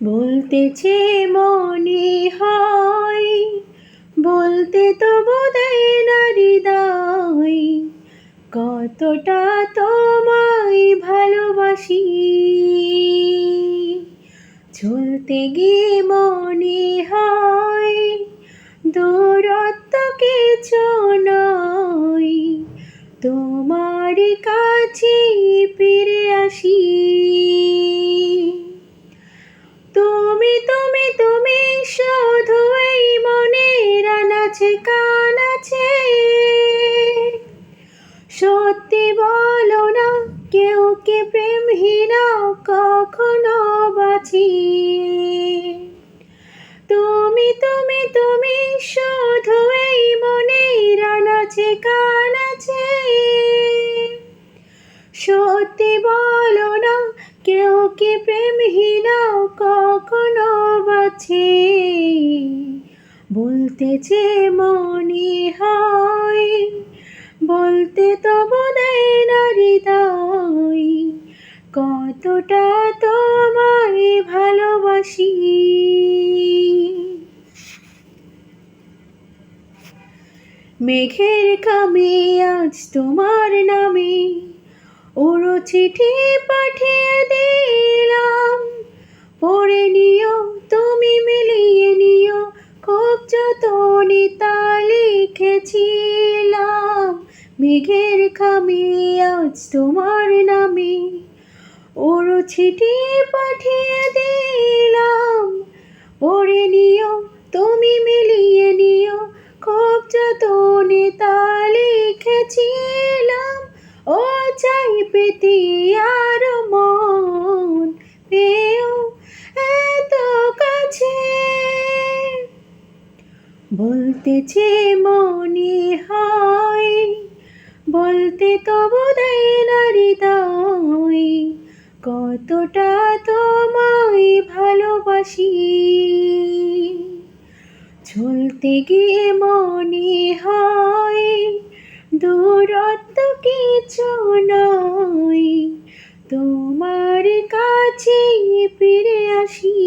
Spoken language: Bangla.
বলতেছে মনে হয়, বলতে তো বোধহয় না হৃদয়, কতটা তোমায় ভালোবাসি। চলতে গিয়ে মনে হয় দূরত্ব কিছু নয়, তোমার কাছে ফিরে আসি। তুমি তুমি তুমি শুধু এই মনের আনাচে কানাচে, সত্যি বলো না কেউ কি প্রেমহীনা কখনো বাঁচি। তুমি তুমি তুমি শুধু এই মনের আনাচে কানাচে, সত্যি বলো না কেউ কি প্রেমহীনা কখনো বাঁচে। বলতেছে মনে হয়, বলতে তো বোধহয় না হৃদয়, কতটা তোমায় ভালোবাসি। মেঘের খামে আজ তোমার নামে ওরো চিঠি পাঠিয়ে দিলাম, পড়ে নিও তুমি মিলিয়ে নিও, খুব যতনে তা লিখেছিলাম। মেঘের খামে আজ তোমার নামে ওরো চিঠি পাঠিয়ে দিলাম, পড়ে নিও তুমি মিলিয়ে নিও, খুব যতনে তা লিখেছিলাম। ও চাই পেতে আর মন পেও এত কাছে, বলতেছে মনে হয়, বলতে তো বোধহয় না হৃদয়, কতটা তোমায় ভালোবাসি। চলতে গিয়ে মনে হয় দূরত্ব কিছু নয়, তোমার কাছে ফিরে আসি।